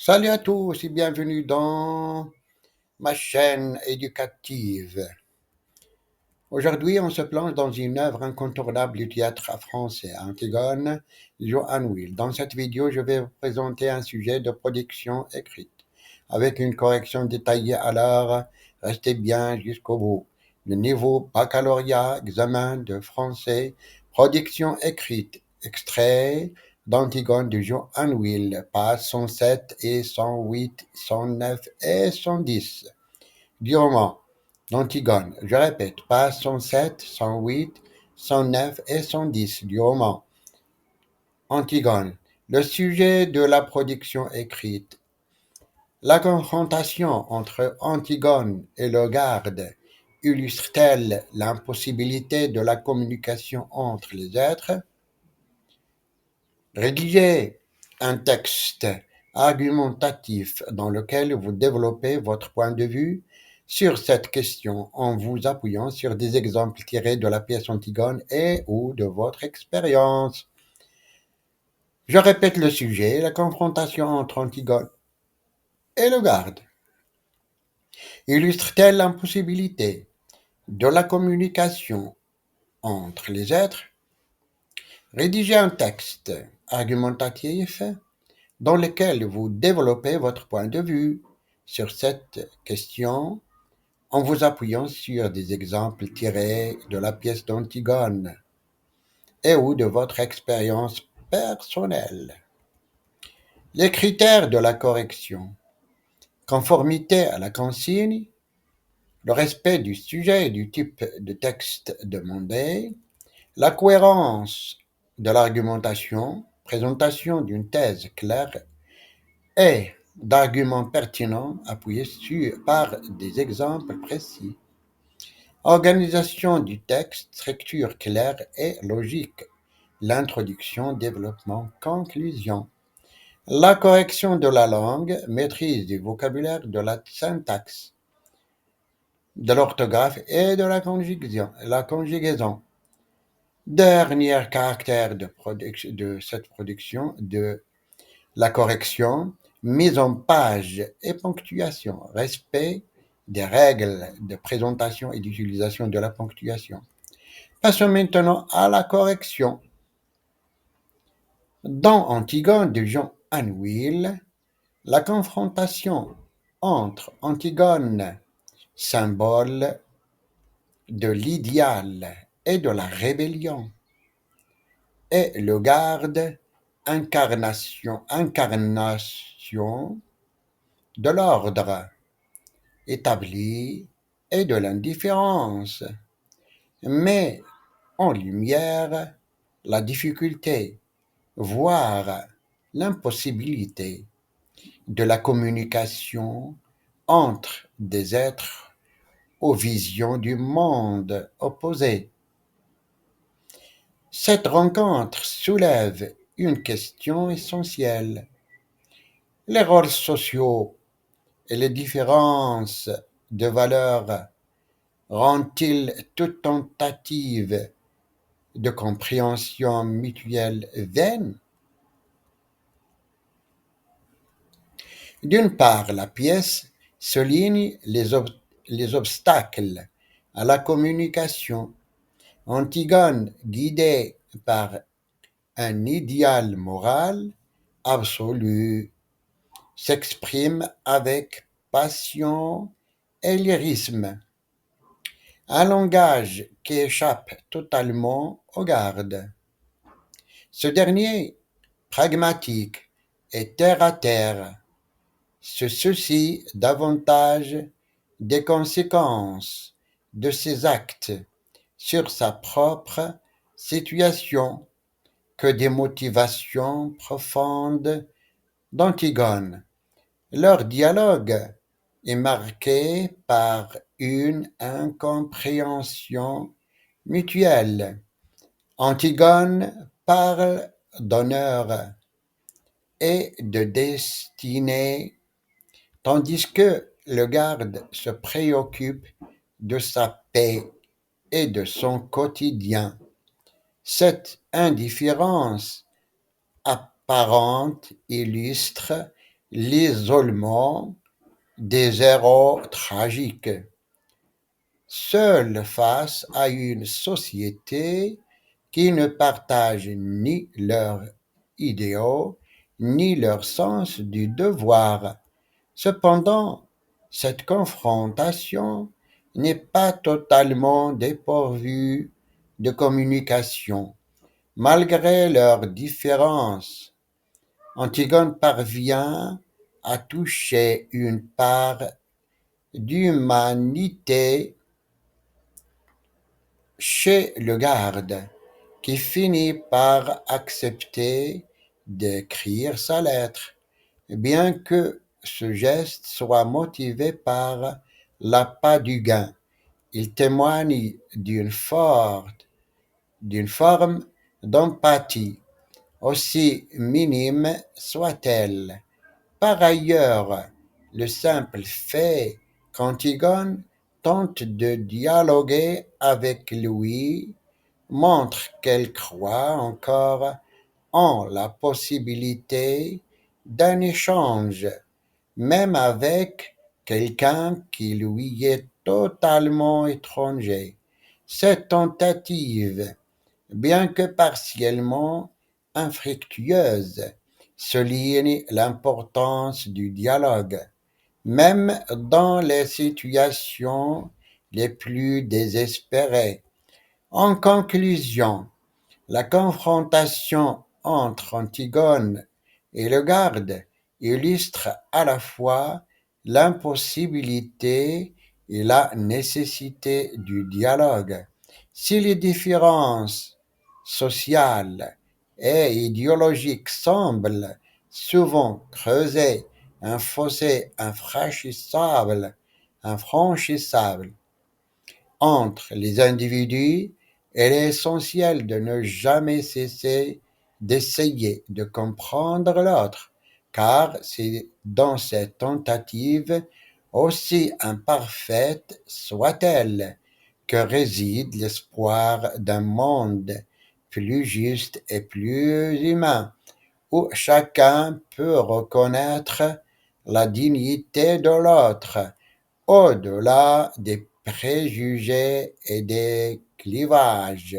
Salut à tous et bienvenue dans ma chaîne éducative. Aujourd'hui, on se plonge dans une œuvre incontournable du théâtre français, Antigone, Johan Will. Dans cette vidéo, je vais vous présenter un sujet de production écrite, avec une correction détaillée, alors restez bien jusqu'au bout. Le niveau baccalauréat, examen de français, production écrite, extrait d'Antigone de Johan Will, pages 107 et 108, 109 et 110 du roman d'Antigone. Je répète, pages 107, 108, 109 et 110 du roman Antigone. Le sujet de la production écrite. La confrontation entre Antigone et le garde illustre-t-elle l'impossibilité de la communication entre les êtres? Rédigez un texte argumentatif dans lequel vous développez votre point de vue sur cette question en vous appuyant sur des exemples tirés de la pièce Antigone et ou de votre expérience. Je répète le sujet, la confrontation entre Antigone et le garde illustre-t-elle l'impossibilité de la communication entre les êtres? Rédigez un texte argumentatif dans lequel vous développez votre point de vue sur cette question en vous appuyant sur des exemples tirés de la pièce d'Antigone et ou de votre expérience personnelle. Les critères de la correction. Conformité à la consigne, le respect du sujet et du type de texte demandé, la cohérence de l'argumentation, présentation d'une thèse claire et d'arguments pertinents appuyés par des exemples précis. Organisation du texte, structure claire et logique. L'introduction, développement, conclusion. La correction de la langue, maîtrise du vocabulaire, de la syntaxe, de l'orthographe et de la conjugaison. Dernier caractère de cette production, de la correction, mise en page et ponctuation, respect des règles de présentation et d'utilisation de la ponctuation. Passons maintenant à la correction. Dans Antigone de Johan Will, la confrontation entre Antigone, symbole de l'idéal et de la rébellion, et le garde, incarnation de l'ordre établi et de l'indifférence, met en lumière la difficulté, voire l'impossibilité de la communication entre des êtres aux visions du monde opposées. Cette rencontre soulève une question essentielle. Les rôles sociaux et les différences de valeurs rendent-ils toute tentative de compréhension mutuelle vaine? D'une part, la pièce souligne les obstacles à la communication. Antigone, guidée par un idéal moral absolu, s'exprime avec passion et lyrisme, un langage qui échappe totalement au garde. Ce dernier, pragmatique et terre-à-terre, se soucie davantage des conséquences de ses actes sur sa propre situation que des motivations profondes d'Antigone. Leur dialogue est marqué par une incompréhension mutuelle. Antigone parle d'honneur et de destinée, tandis que le garde se préoccupe de sa paix et de son quotidien. Cette indifférence apparente illustre l'isolement des héros tragiques, seuls face à une société qui ne partage ni leurs idéaux, ni leur sens du devoir. Cependant, cette confrontation n'est pas totalement dépourvue de communication. Malgré leurs différences, Antigone parvient à toucher une part d'humanité chez le garde, qui finit par accepter d'écrire sa lettre, bien que ce geste soit motivé par l'appât du gain. Il témoigne d'une forme d'empathie, aussi minime soit-elle. Par ailleurs, le simple fait qu'Antigone tente de dialoguer avec lui montre qu'elle croit encore en la possibilité d'un échange, même avec quelqu'un qui lui est totalement étranger. Cette tentative, bien que partiellement infructueuse, souligne l'importance du dialogue, même dans les situations les plus désespérées. En conclusion, la confrontation entre Antigone et le garde illustre à la fois l'impossibilité et la nécessité du dialogue. Si les différences sociales et idéologiques semblent souvent creuser un fossé infranchissable entre les individus, il est essentiel de ne jamais cesser d'essayer de comprendre l'autre, car c'est dans cette tentative, aussi imparfaite soit-elle, que réside l'espoir d'un monde plus juste et plus humain, où chacun peut reconnaître la dignité de l'autre au-delà des préjugés et des clivages.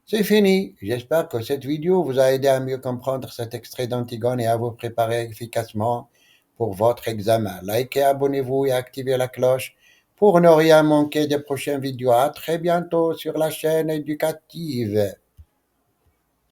C'est fini. J'espère que cette vidéo vous a aidé à mieux comprendre cet extrait d'Antigone et à vous préparer efficacement pour votre examen. Likez, abonnez-vous et activez la cloche pour ne rien manquer des prochaines vidéos. À très bientôt sur la chaîne éducative.